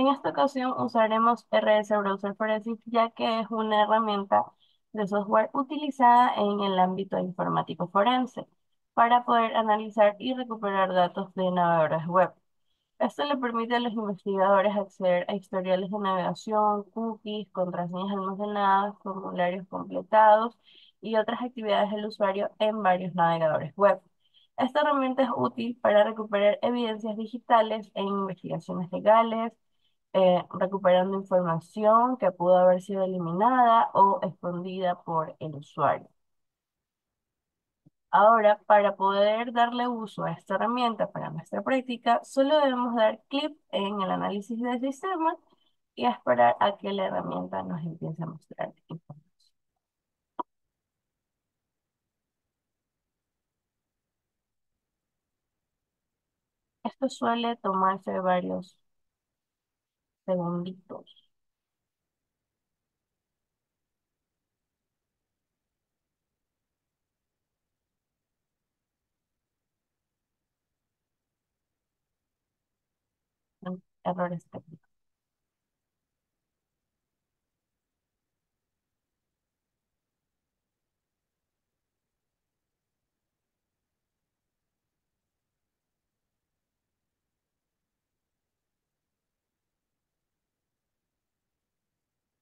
En esta ocasión usaremos RS Browser Forensic ya que es una herramienta de software utilizada en el ámbito informático forense para poder analizar y recuperar datos de navegadores web. Esto le permite a los investigadores acceder a historiales de navegación, cookies, contraseñas almacenadas, formularios completados y otras actividades del usuario en varios navegadores web. Esta herramienta es útil para recuperar evidencias digitales en investigaciones legales, recuperando información que pudo haber sido eliminada o escondida por el usuario. Ahora, para poder darle uso a esta herramienta para nuestra práctica, solo debemos dar clic en el análisis del sistema y esperar a que la herramienta nos empiece a mostrar información. Esto suele tomarse varios segunditos. Errores técnicos.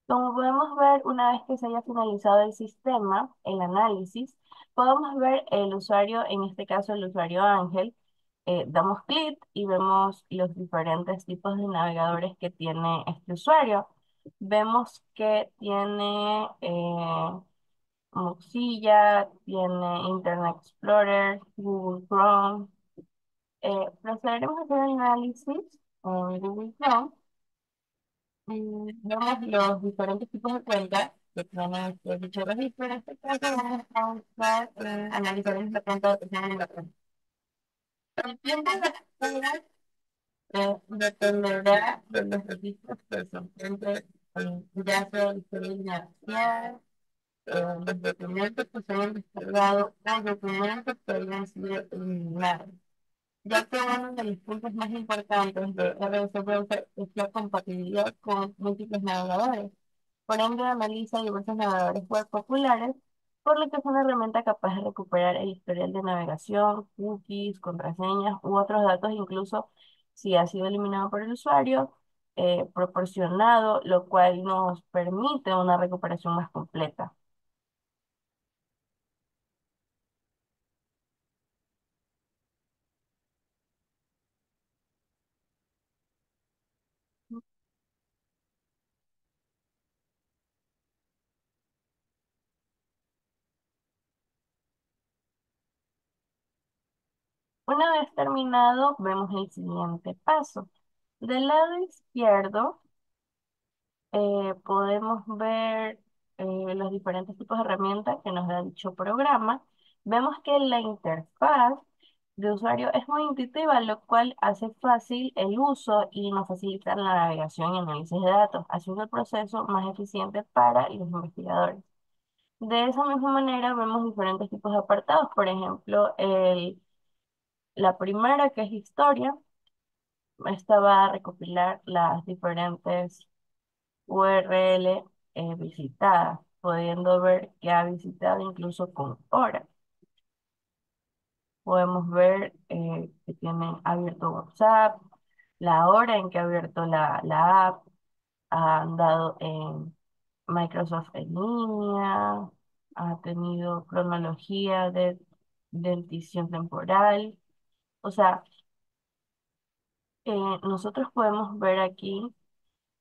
Como podemos ver, una vez que se haya finalizado el sistema, el análisis, podemos ver el usuario, en este caso el usuario Ángel, damos clic y vemos los diferentes tipos de navegadores que tiene este usuario. Vemos que tiene Mozilla, tiene Internet Explorer, Google Chrome. Procederemos a hacer el análisis en Google Chrome. Vemos los diferentes tipos de cuentas que tiene este dicho registro. En este caso vamos a usar, analizar la cuenta de persona en la cuenta. El tiempo de espera dependerá de los registros que se encuentren, ya sea el historial inicial, los documentos que se han descargado o documentos que hayan sido eliminados. Ya que uno de los puntos más importantes de RS Browser es la compatibilidad con múltiples navegadores. Por ende, analiza diversos navegadores web populares, por lo que es una herramienta capaz de recuperar el historial de navegación, cookies, contraseñas u otros datos, incluso si ha sido eliminado por el usuario, proporcionado, lo cual nos permite una recuperación más completa. Una vez terminado, vemos el siguiente paso. Del lado izquierdo, podemos ver los diferentes tipos de herramientas que nos da dicho programa. Vemos que la interfaz de usuario es muy intuitiva, lo cual hace fácil el uso y nos facilita la navegación y análisis de datos, haciendo el proceso más eficiente para los investigadores. De esa misma manera vemos diferentes tipos de apartados, por ejemplo, la primera que es historia. Esta va a recopilar las diferentes URL visitadas, pudiendo ver que ha visitado incluso con hora. Podemos ver que tiene abierto WhatsApp, la hora en que ha abierto la app, ha andado en Microsoft en línea, ha tenido cronología de dentición temporal. O sea, nosotros podemos ver aquí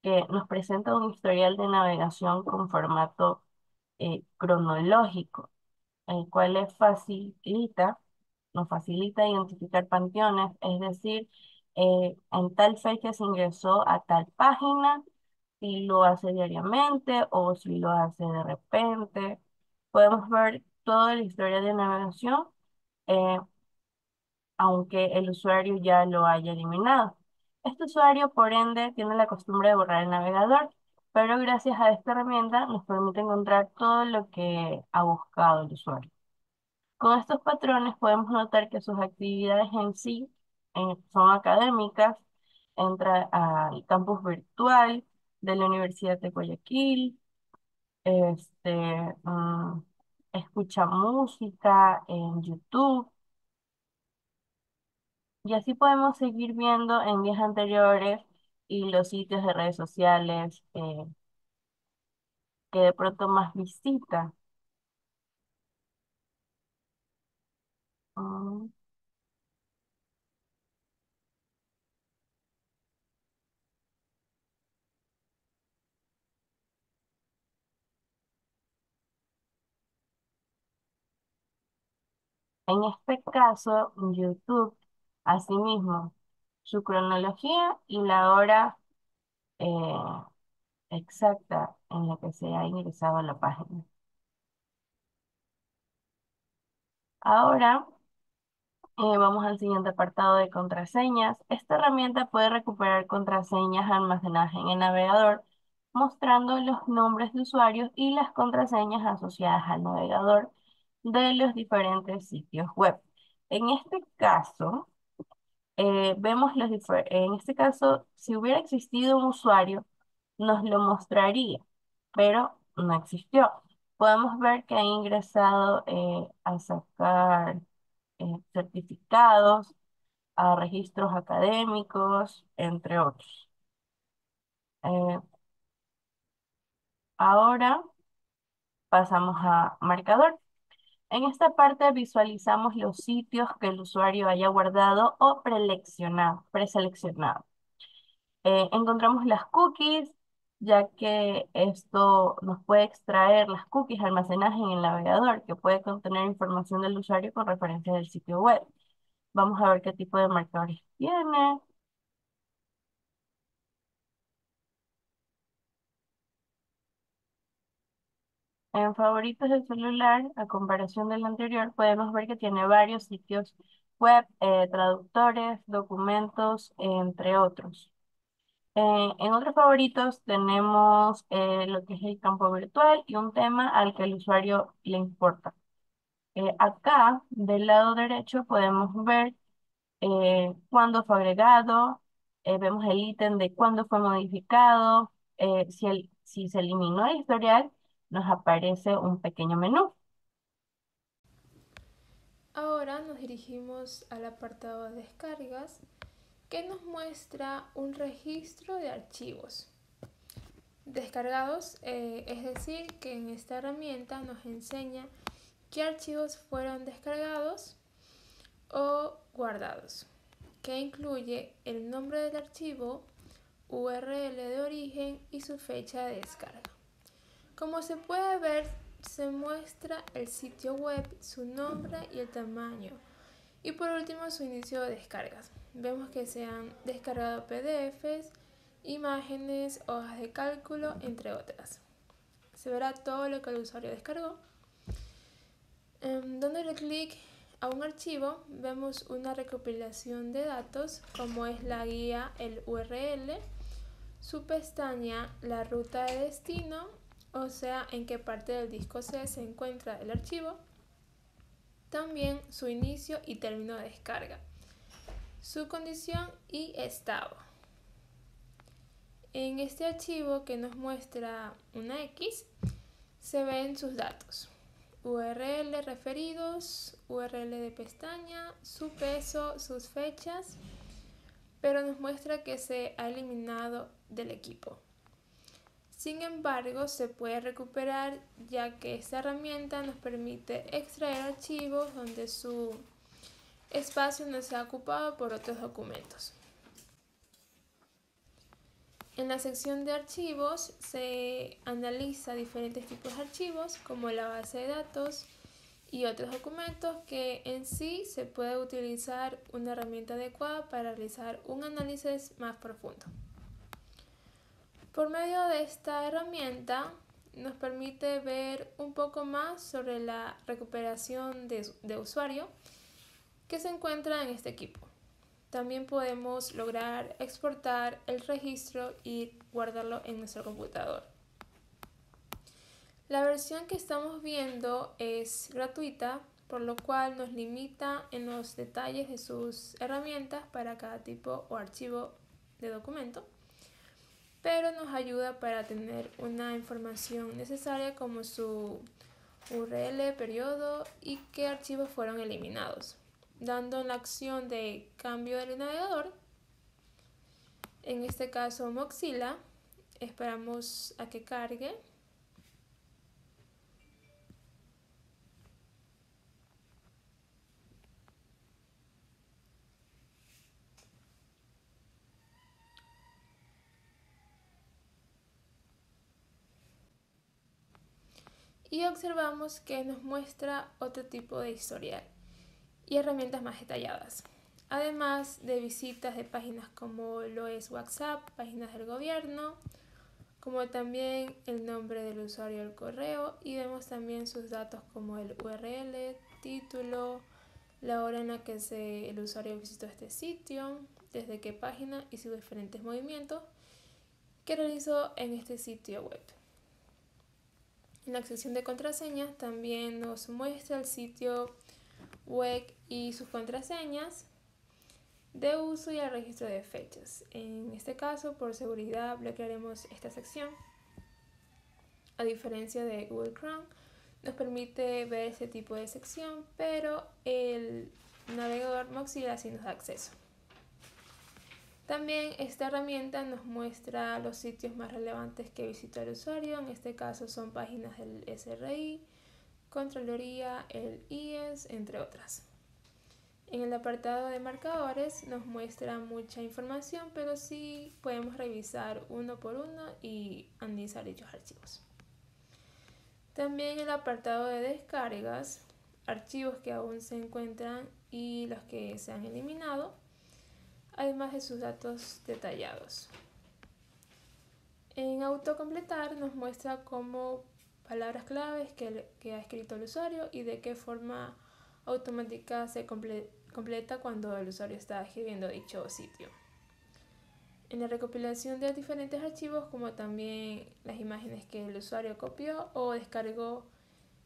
que nos presenta un historial de navegación con formato cronológico, el cual nos facilita identificar panteones, es decir, en tal fecha se ingresó a tal página, si lo hace diariamente o si lo hace de repente. Podemos ver toda la historia de navegación, eh, aunque el usuario ya lo haya eliminado. Este usuario, por ende, tiene la costumbre de borrar el navegador, pero gracias a esta herramienta nos permite encontrar todo lo que ha buscado el usuario. Con estos patrones podemos notar que sus actividades en sí son académicas, entra al campus virtual de la Universidad de Guayaquil, mm, escucha música en YouTube y así podemos seguir viendo en días anteriores y los sitios de redes sociales que de pronto más visita. Mm, En este caso, YouTube, asimismo, su cronología y la hora eh, exacta en la que se ha ingresado a la página. Ahora vamos al siguiente apartado de contraseñas. Esta herramienta puede recuperar contraseñas almacenadas en el navegador, mostrando los nombres de usuarios y las contraseñas asociadas al navegador de los diferentes sitios web. En este caso, en este caso, si hubiera existido un usuario, nos lo mostraría, pero no existió. Podemos ver que ha ingresado a sacar certificados, a registros académicos, entre otros. Eh, Ahora pasamos a marcador. En esta parte visualizamos los sitios que el usuario haya guardado o preseleccionado. Encontramos las cookies, ya que esto nos puede extraer las cookies almacenadas en el navegador, que puede contener información del usuario con referencia del sitio web. Vamos a ver qué tipo de marcadores tiene. En favoritos del celular, a comparación del anterior, podemos ver que tiene varios sitios web, traductores, documentos, entre otros. En otros favoritos tenemos lo que es el campo virtual y un tema al que el usuario le importa. Acá, del lado derecho, podemos ver cuándo fue agregado, vemos el ítem de cuándo fue modificado, si se eliminó el historial, nos aparece un pequeño menú. Ahora nos dirigimos al apartado de descargas que nos muestra un registro de archivos descargados, es decir, que en esta herramienta nos enseña qué archivos fueron descargados o guardados, que incluye el nombre del archivo, URL de origen y su fecha de descarga. Como se puede ver, se muestra el sitio web, su nombre y el tamaño. Y por último, su inicio de descargas. Vemos que se han descargado PDFs, imágenes, hojas de cálculo, entre otras. Se verá todo lo que el usuario descargó. Dándole clic a un archivo, vemos una recopilación de datos, como es la guía, el URL, su pestaña, la ruta de destino, o sea, en qué parte del disco C se encuentra el archivo, también su inicio y término de descarga, su condición y estado. En este archivo que nos muestra una X, se ven sus datos, URL referidos, URL de pestaña, su peso, sus fechas, pero nos muestra que se ha eliminado del equipo. Sin embargo, se puede recuperar, ya que esta herramienta nos permite extraer archivos donde su espacio no sea ocupado por otros documentos. En la sección de archivos se analiza diferentes tipos de archivos, como la base de datos y otros documentos, que en sí se puede utilizar una herramienta adecuada para realizar un análisis más profundo. Por medio de esta herramienta nos permite ver un poco más sobre la recuperación de usuario que se encuentra en este equipo. También podemos lograr exportar el registro y guardarlo en nuestro computador. La versión que estamos viendo es gratuita, por lo cual nos limita en los detalles de sus herramientas para cada tipo o archivo de documento, pero nos ayuda para tener una información necesaria como su URL, periodo y qué archivos fueron eliminados. Dando la acción de cambio del navegador, en este caso Mozilla, esperamos a que cargue. Y observamos que nos muestra otro tipo de historial y herramientas más detalladas, además de visitas de páginas como lo es WhatsApp, páginas del gobierno, como también el nombre del usuario del correo, y vemos también sus datos como el URL, título, la hora en la que el usuario visitó este sitio, desde qué página y sus diferentes movimientos que realizó en este sitio web. En la sección de contraseñas también nos muestra el sitio web y sus contraseñas de uso y el registro de fechas. En este caso, por seguridad, bloquearemos esta sección. A diferencia de Google Chrome, nos permite ver este tipo de sección, pero el navegador Mozilla sí nos da acceso. También esta herramienta nos muestra los sitios más relevantes que visitó el usuario. En este caso son páginas del SRI, Contraloría, el IES, entre otras. En el apartado de marcadores nos muestra mucha información, pero sí podemos revisar uno por uno y analizar dichos archivos. También en el apartado de descargas, archivos que aún se encuentran y los que se han eliminado, además de sus datos detallados. En autocompletar nos muestra como palabras claves que ha escrito el usuario y de qué forma automática se completa cuando el usuario está escribiendo dicho sitio. En la recopilación de diferentes archivos, como también las imágenes que el usuario copió o descargó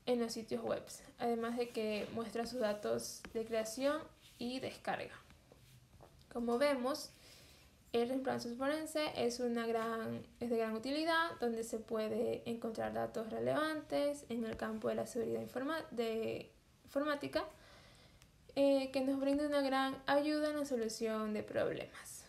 en los sitios web, además de que muestra sus datos de creación y descarga. Como vemos, el reemplazo forense es de gran utilidad, donde se puede encontrar datos relevantes en el campo de la seguridad informática, que nos brinda una gran ayuda en la solución de problemas.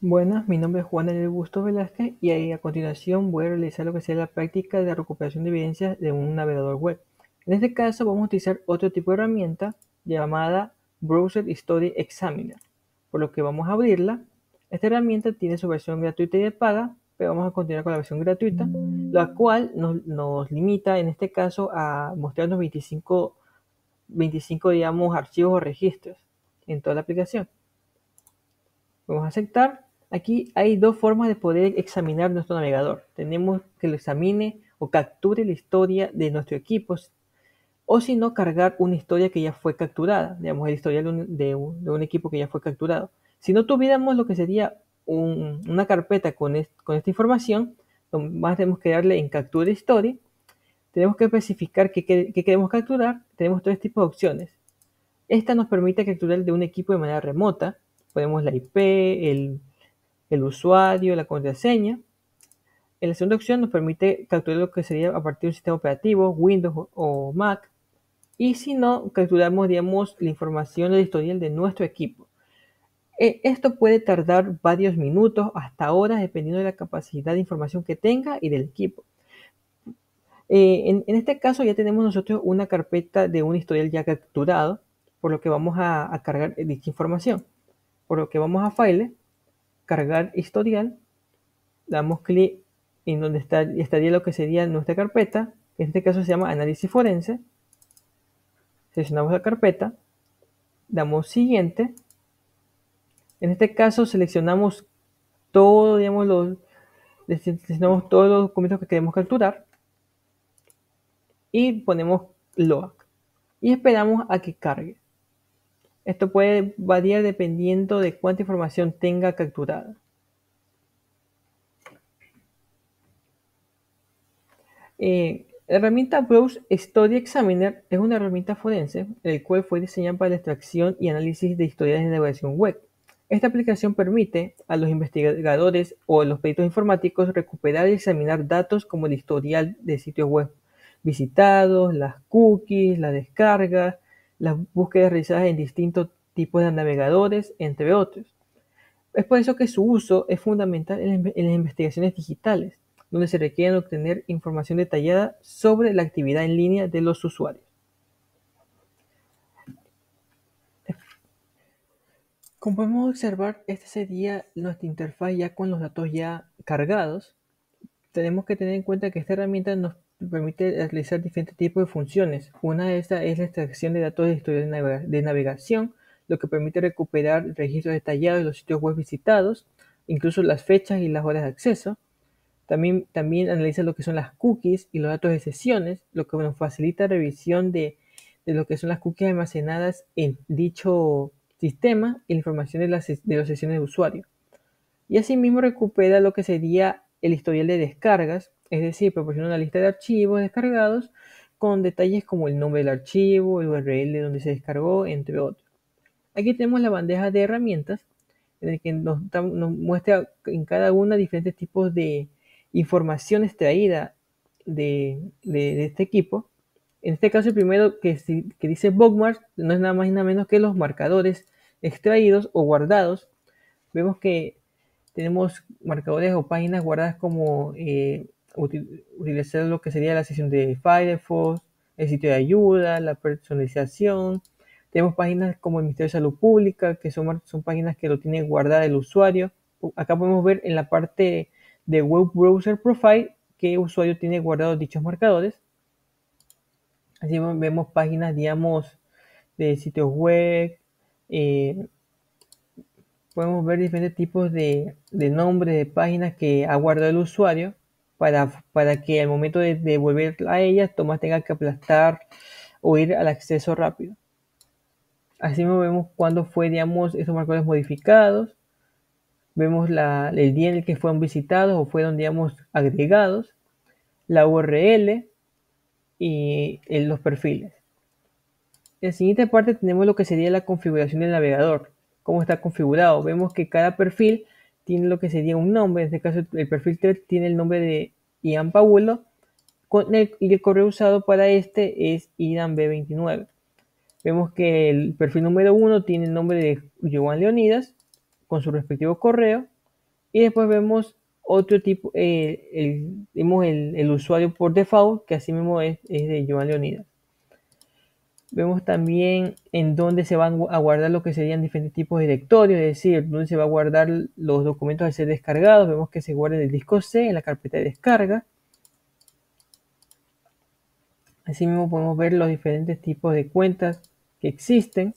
Buenas, mi nombre es Juan Daniel Bustos Velázquez y a continuación voy a realizar lo que sea la práctica de recuperación de evidencias de un navegador web. En este caso vamos a utilizar otro tipo de herramienta llamada Browser History Examiner, por lo que vamos a abrirla. Esta herramienta tiene su versión gratuita y de paga, pero vamos a continuar con la versión gratuita, la cual nos limita en este caso a mostrarnos 25 digamos, archivos o registros en toda la aplicación. Vamos a aceptar. Aquí hay dos formas de poder examinar nuestro navegador. Tenemos que lo examine o capture la historia de nuestro equipo, o si no, cargar una historia que ya fue capturada, digamos el historial de un equipo que ya fue capturado. Si no tuviéramos lo que sería una carpeta con esta información, más tenemos que darle en Capture Story. Tenemos que especificar qué queremos capturar. Tenemos tres tipos de opciones. Esta nos permite capturar de un equipo de manera remota. Ponemos la IP, el usuario, la contraseña. En la segunda opción nos permite capturar lo que sería a partir de un sistema operativo, Windows o Mac. Y si no, capturamos, digamos, la información del historial de nuestro equipo. Esto puede tardar varios minutos hasta horas, dependiendo de la capacidad de información que tenga y del equipo. En este caso ya tenemos nosotros una carpeta de un historial ya capturado, por lo que vamos a cargar dicha información. Por lo que vamos a File, cargar historial, damos clic en donde estaría lo que sería nuestra carpeta, que en este caso se llama análisis forense. Seleccionamos la carpeta, damos siguiente. En este caso seleccionamos todo, digamos, seleccionamos todos los documentos que queremos capturar y ponemos log y esperamos a que cargue. Esto puede variar dependiendo de cuánta información tenga capturada. La herramienta Browse Story Examiner es una herramienta forense, el cual fue diseñada para la extracción y análisis de historiales de navegación web. Esta aplicación permite a los investigadores o los peritos informáticos recuperar y examinar datos como el historial de sitios web visitados, las cookies, las descargas, las búsquedas realizadas en distintos tipos de navegadores, entre otros. Es por eso que su uso es fundamental en las investigaciones digitales, donde se requiere obtener información detallada sobre la actividad en línea de los usuarios. Como podemos observar, esta sería nuestra interfaz ya con los datos ya cargados. Tenemos que tener en cuenta que esta herramienta nos permite realizar diferentes tipos de funciones. Una de estas es la extracción de datos de historial de navegación, lo que permite recuperar registros detallados de los sitios web visitados, incluso las fechas y las horas de acceso. También analiza lo que son las cookies y los datos de sesiones, lo que nos facilita revisión de lo que son las cookies almacenadas en dicho sistema y la información de las sesiones de usuario. Y asimismo recupera lo que sería el historial de descargas, es decir, proporciona una lista de archivos descargados con detalles como el nombre del archivo, el URL donde se descargó, entre otros. Aquí tenemos la bandeja de herramientas en el que nos muestra en cada una diferentes tipos de información extraída de este equipo. En este caso, el primero que dice bookmarks no es nada más y nada menos que los marcadores extraídos o guardados. Vemos que tenemos marcadores o páginas guardadas como utilizar lo que sería la sesión de Firefox, el sitio de ayuda, la personalización. Tenemos páginas como el Ministerio de Salud Pública, que son páginas que lo tiene guardada el usuario. Acá podemos ver en la parte de Web Browser Profile qué usuario tiene guardados dichos marcadores. Así vemos páginas, digamos, de sitios web. Podemos ver diferentes tipos de nombres de páginas que ha guardado el usuario para que al momento de volver a ellas, Tomás tenga que aplastar o ir al acceso rápido. Así vemos cuándo fue, digamos, esos marcadores modificados. Vemos el día en el que fueron visitados o fueron, digamos, agregados, la URL y los perfiles. En la siguiente parte tenemos lo que sería la configuración del navegador, cómo está configurado. Vemos que cada perfil tiene lo que sería un nombre, en este caso el perfil 3 tiene el nombre de Ian Paulo y el correo usado para este es idanb29. Vemos que el perfil número 1 tiene el nombre de Joan Leonidas con su respectivo correo y después vemos otro tipo, vemos el usuario por default que así mismo es de Joan Leonidas. Vemos también en dónde se van a guardar lo que serían diferentes tipos de directorios, es decir, dónde se va a guardar los documentos al ser descargados. Vemos que se guarda en el disco C, en la carpeta de descarga. Asimismo podemos ver los diferentes tipos de cuentas que existen,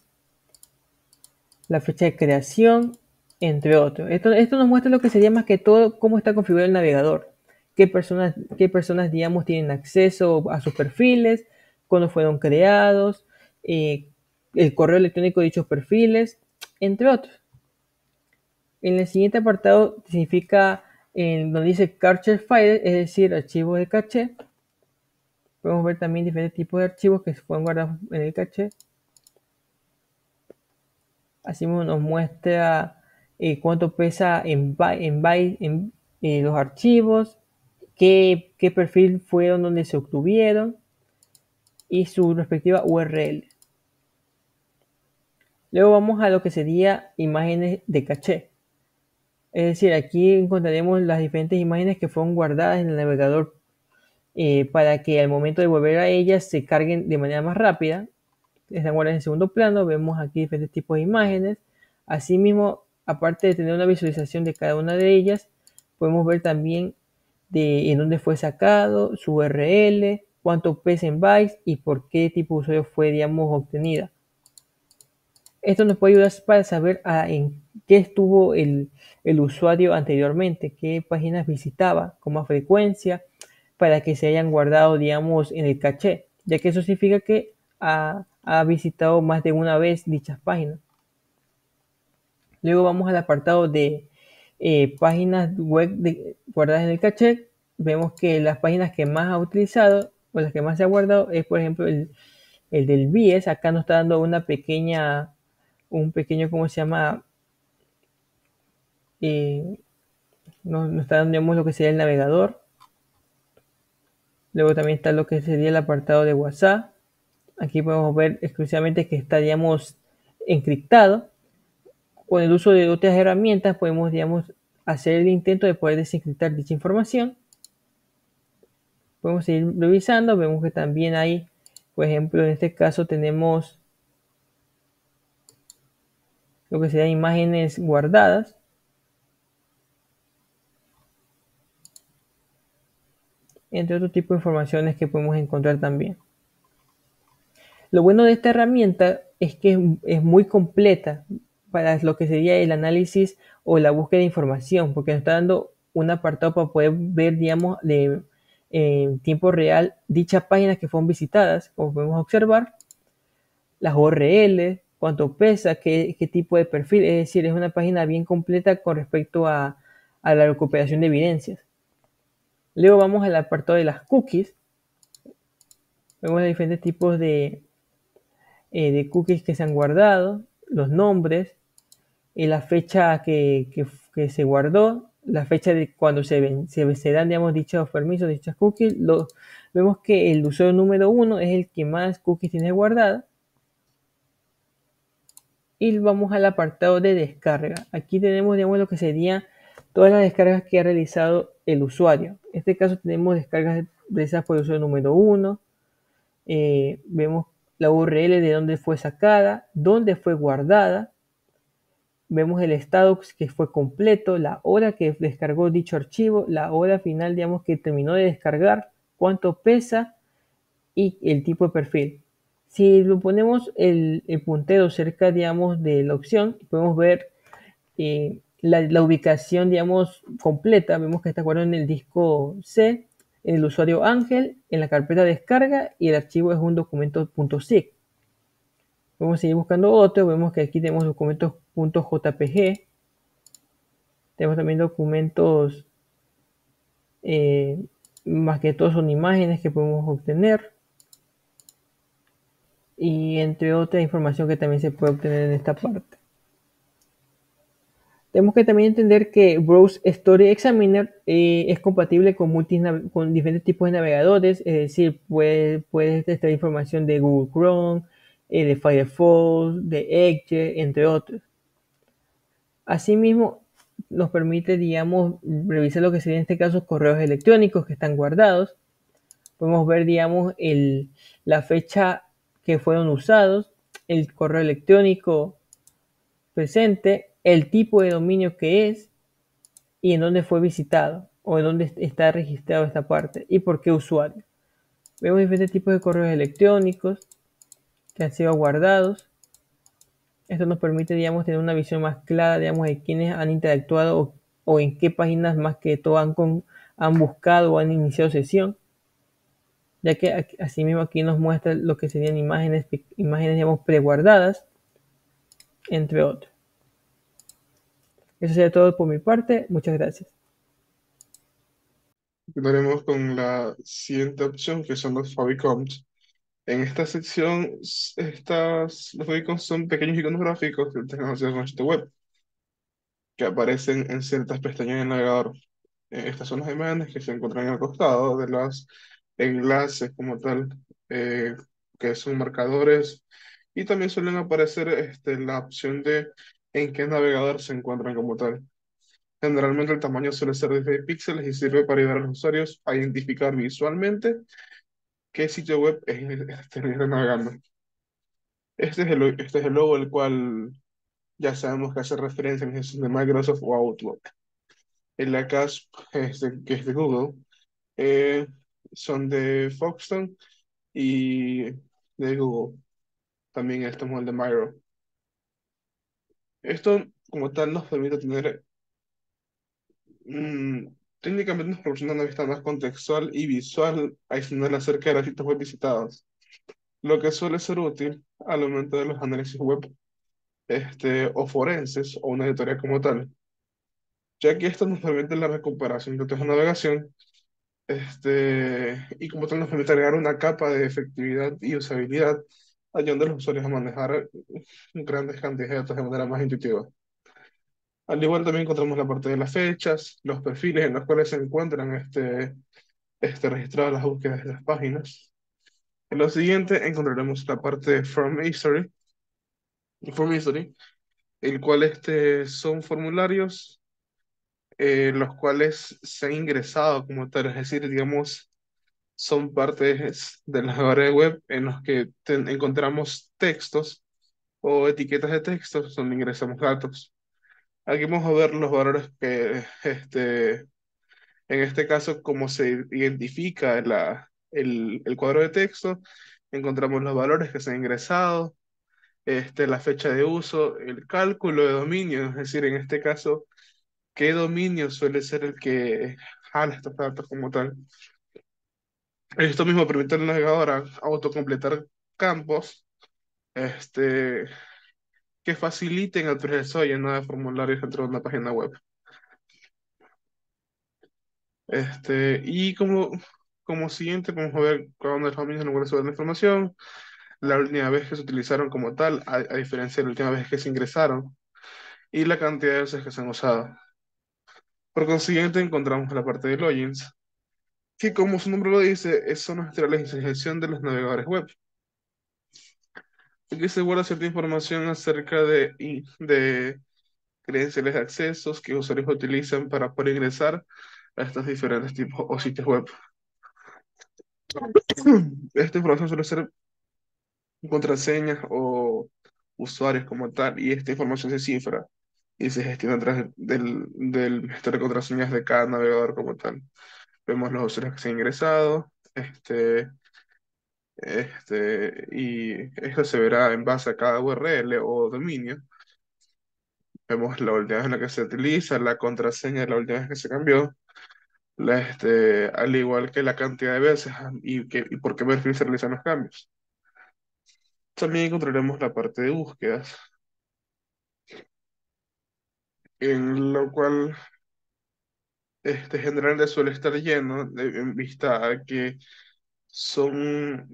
la fecha de creación, entre otros. Esto nos muestra lo que sería más que todo cómo está configurado el navegador, qué personas, digamos, tienen acceso a sus perfiles, cuándo fueron creados, el correo electrónico de dichos perfiles, entre otros. En el siguiente apartado significa donde dice Cache File, es decir, archivos de caché. Podemos ver también diferentes tipos de archivos que se pueden guardar en el caché. Así nos muestra cuánto pesa en bytes los archivos, qué perfil fueron donde se obtuvieron y su respectiva URL. Luego vamos a lo que sería imágenes de caché. Es decir, aquí encontraremos las diferentes imágenes que fueron guardadas en el navegador para que al momento de volver a ellas se carguen de manera más rápida. Están guardadas en segundo plano. Vemos aquí diferentes tipos de imágenes. Asimismo, aparte de tener una visualización de cada una de ellas, podemos ver también en dónde fue sacado, su URL, cuánto pesa en bytes y por qué tipo de usuario fue, digamos, obtenida. Esto nos puede ayudar para saber en qué estuvo el usuario anteriormente, qué páginas visitaba con más frecuencia, para que se hayan guardado, digamos, en el caché, ya que eso significa que ha visitado más de una vez dichas páginas. Luego vamos al apartado de páginas web guardadas en el caché. Vemos que las páginas que más ha utilizado o las que más se ha guardado es, por ejemplo, el del BIES. Acá nos está dando una pequeña, un pequeño, ¿cómo se llama? Eh, nos está dando, digamos, lo que sería el navegador. Luego también está lo que sería el apartado de WhatsApp. Aquí podemos ver exclusivamente que está, digamos, encriptado. Con el uso de otras herramientas podemos, digamos, hacer el intento de poder desencriptar dicha información. Podemos seguir revisando, vemos que también hay, por ejemplo, en este caso tenemos lo que serían imágenes guardadas, entre otro tipo de informaciones que podemos encontrar también. Lo bueno de esta herramienta es que es muy completa para lo que sería el análisis o la búsqueda de información, porque nos está dando un apartado para poder ver, digamos, en tiempo real dichas páginas que fueron visitadas, como podemos observar, las URL, cuánto pesa, qué tipo de perfil, es decir, es una página bien completa con respecto a la recuperación de evidencias. Luego vamos al apartado de las cookies, vemos los diferentes tipos de cookies que se han guardado, los nombres, la fecha que se guardó, la fecha de cuando se dan, digamos, dichos permisos, dichas cookies. Vemos que el usuario número 1 es el que más cookies tiene guardada. Y vamos al apartado de descarga. Aquí tenemos, digamos, lo que serían todas las descargas que ha realizado el usuario. En este caso tenemos descargas realizadas por el usuario número 1. Vemos la URL de dónde fue sacada, dónde fue guardada. Vemos el estado que fue completo, la hora que descargó dicho archivo, la hora final, digamos, que terminó de descargar, cuánto pesa y el tipo de perfil. Si lo ponemos el puntero cerca, digamos, de la opción, podemos ver la ubicación, digamos, completa. Vemos que está guardado en el disco C, en el usuario Ángel, en la carpeta descarga, y el archivo es un documento .zip. Podemos seguir buscando otro. Vemos que aquí tenemos documentos .jpg. Tenemos también documentos, más que todo son imágenes que podemos obtener. Y entre otra información que también se puede obtener en esta parte. Tenemos que también entender que Browse Story Examiner es compatible con diferentes tipos de navegadores, es decir, puedes extraer información de Google Chrome, de Firefox, de Edge, entre otros. Asimismo, nos permite, digamos, revisar lo que sería en este caso correos electrónicos que están guardados. Podemos ver, digamos, la fecha que fueron usados, el correo electrónico presente, el tipo de dominio que es y en dónde fue visitado o en dónde está registrado esta parte y por qué usuario. Vemos diferentes tipos de correos electrónicos que han sido guardados. Esto nos permite, digamos, tener una visión más clara, digamos, de quiénes han interactuado o en qué páginas más que todo han buscado o han iniciado sesión, ya que asimismo aquí nos muestra lo que serían imágenes digamos, preguardadas, entre otros. Eso sería todo por mi parte. Muchas gracias. Continuaremos con la siguiente opción, que son los favicons. En esta sección, los favicons son pequeños iconos gráficos de tecnología con sitio web que aparecen en ciertas pestañas del navegador. Estas son las imágenes que se encuentran al costado de los enlaces como tal, que son marcadores, y también suelen aparecer la opción de en qué navegador se encuentran como tal. Generalmente el tamaño suele ser de 6 píxeles y sirve para ayudar a los usuarios a identificar visualmente qué sitio web están navegando. Este es el logo, el cual ya sabemos que hace referencia a la gestión de Microsoft o Outlook. El acá, que es de Google, eh, son de Foxton y de Google. También estamos el de Miro. Esto, como tal, nos permite tener, mm, técnicamente nos proporciona una vista más contextual y visual adicional acerca de los sitios web visitados, lo que suele ser útil al momento de los análisis web, o forenses o una editorial como tal, ya que esto nos permite la recuperación de datos de navegación Y como tal nos permite agregar una capa de efectividad y usabilidad, ayudando a los usuarios a manejar grandes cantidades de datos de manera más intuitiva. Al igual también encontramos la parte de las fechas, los perfiles en los cuales se encuentran registradas las búsquedas de las páginas. En lo siguiente encontraremos la parte de From History, el cual son formularios los cuales se han ingresado como tal, es decir, digamos, son partes de la área web en los que encontramos textos o etiquetas de textos donde ingresamos datos. Aquí vamos a ver los valores en este caso, cómo se identifica el cuadro de texto, encontramos los valores que se han ingresado, la fecha de uso, el cálculo de dominio, es decir, en este caso, qué dominio suele ser el que jala estos datos como tal. Esto mismo permite al navegador autocompletar campos este, que faciliten el proceso de llenado de formularios dentro de una página web. Como siguiente, vamos a ver cada uno de los dominios en los cuales se ve la información, la última vez que se utilizaron como tal, a diferencia de la última vez que se ingresaron, y la cantidad de veces que se han usado. Por consiguiente, encontramos la parte de logins, que como su nombre lo dice, son los historiales de inicialización de los navegadores web. Aquí se guarda cierta información acerca de credenciales de accesos que usuarios utilizan para poder ingresar a estos diferentes tipos o sitios web. Esta información suele ser contraseñas o usuarios como tal, y esta información se cifra y se gestiona a través del gestor de contraseñas de cada navegador como tal. Vemos los usuarios que se han ingresado, y esto se verá en base a cada URL o dominio. Vemos la última vez en la que se utiliza, la contraseña de la última vez que se cambió, al igual que la cantidad de veces y por qué perfil se realizan los cambios. También encontraremos la parte de búsquedas, en lo cual generalmente suele estar lleno en vista a que son,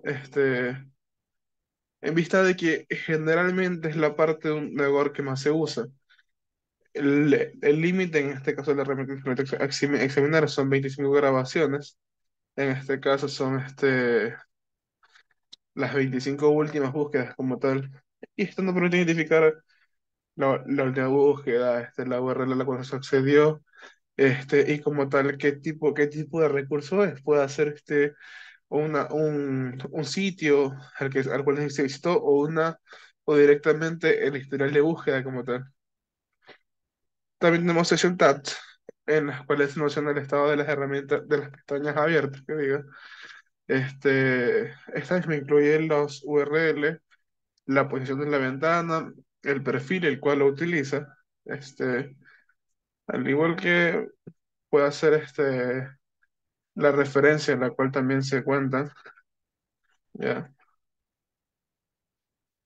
este, en vista de que generalmente es la parte de un navegador que más se usa. El límite en este caso de la herramienta que permite examinar son 25 grabaciones. En este caso son las 25 últimas búsquedas como tal. Y esto nos permite identificar la última búsqueda, la URL a la cual se accedió, y como tal, qué tipo de recurso es. Puede ser un sitio al cual se visitó o directamente el historial de búsqueda como tal. También tenemos session tabs en las cuales se menciona el estado de las herramientas, de las pestañas abiertas, que diga. Esta vez me incluye los URL, la posición de la ventana, el perfil el cual lo utiliza, al igual que puede hacer la referencia en la cual también se cuentan, ¿ya?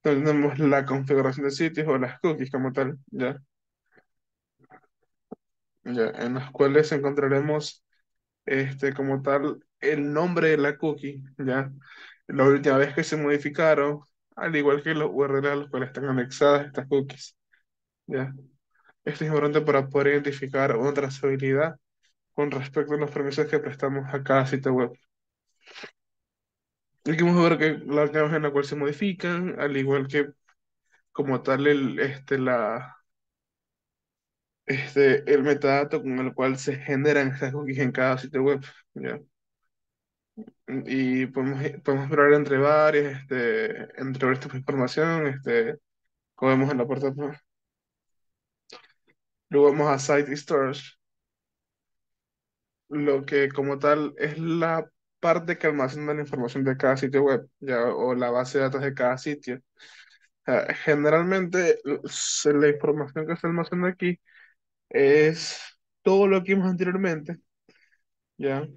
Tenemos la configuración de sitios o las cookies como tal, ¿ya? ¿Ya? En las cuales encontraremos como tal el nombre de la cookie, ¿ya? La última vez que se modificaron, al igual que los URL a los cuales están anexadas estas cookies, ¿ya? Esto es importante para poder identificar una trazabilidad con respecto a los permisos que prestamos a cada sitio web. Aquí vamos a ver que la última vez en la cual se modifican, al igual que como tal el metadato con el cual se generan estas cookies en cada sitio web, ¿ya? Y podemos explorar entre varios tipos de información, como vemos en la parte de abajo. Luego vamos a Site Storage, lo que como tal es la parte que almacena la información de cada sitio web, ¿ya? O la base de datos de cada sitio. Generalmente, la información que se almacena aquí es todo lo que vimos anteriormente, ¿ya?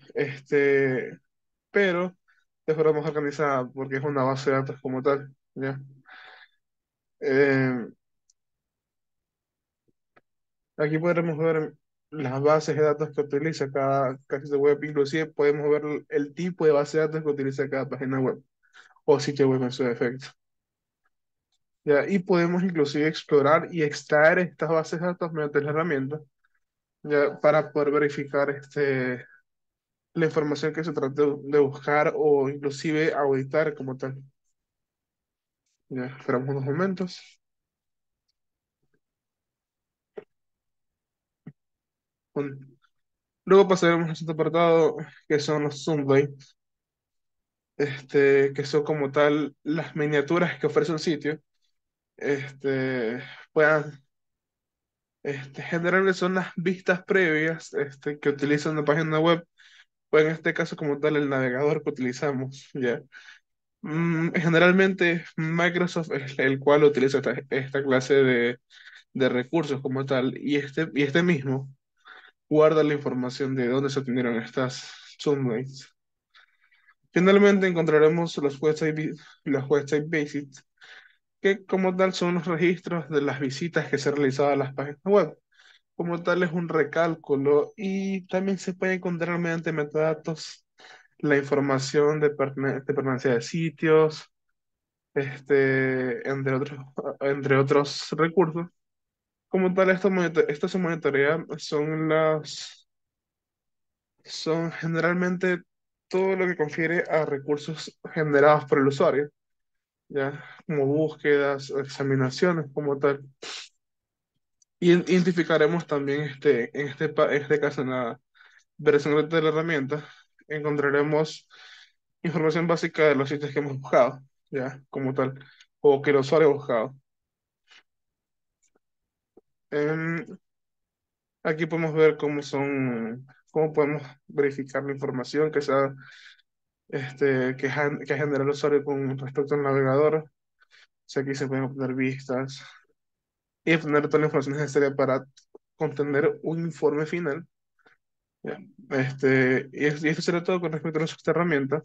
Pero de forma más organizada, porque es una base de datos como tal, ¿ya? Eh, Aquí podremos ver. las bases de datos que utiliza cada sitio web, inclusive podemos ver el tipo de base de datos que utiliza cada página web o sitio web en su defecto. ¿Ya? Y podemos inclusive explorar y extraer estas bases de datos mediante la herramienta, ¿ya? Para poder verificar la información que se trata de buscar o inclusive auditar como tal. Ya, esperamos unos momentos. Bueno, luego pasaremos a este apartado que son los Zoomblade, que son como tal las miniaturas que ofrece un sitio. Este, puedan, generalmente son las vistas previas que utiliza una página web, o en este caso como tal el navegador que utilizamos, ¿ya? Generalmente Microsoft es el cual utiliza esta clase de recursos como tal, y este mismo guarda la información de dónde se obtuvieron estas subdomains. Finalmente encontraremos los website basics, que como tal son los registros de las visitas que se han realizado a las páginas web. Como tal es un recálculo y también se puede encontrar mediante metadatos la información de pertenencia de sitios, entre otros recursos. Como tal, esto se monitorea, son generalmente todo lo que confiere a recursos generados por el usuario, ya, como búsquedas, examinaciones, como tal. Y identificaremos también en este caso en la versión gratuita de la herramienta, encontraremos información básica de los sitios que hemos buscado, ya, como tal, o que el usuario ha buscado. Em, Aquí podemos ver cómo podemos verificar la información que genera el usuario con respecto al navegador. O sea, aquí se pueden obtener vistas y obtener toda la información necesaria para contener un informe final. ¿Ya? Y esto será todo con respecto a nuestra herramienta,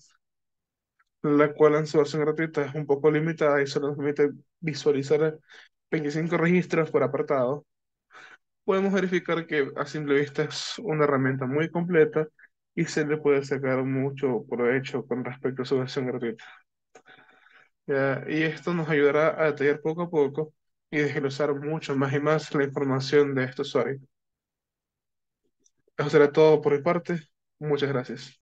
la cual en su versión gratuita es un poco limitada y solo nos permite visualizar 25 registros por apartado. Podemos verificar que a simple vista es una herramienta muy completa y se le puede sacar mucho provecho con respecto a su versión gratuita. ¿Ya? Y esto nos ayudará a detallar poco a poco y desglosar mucho más y más la información de este usuario. Eso será todo por mi parte. Muchas gracias.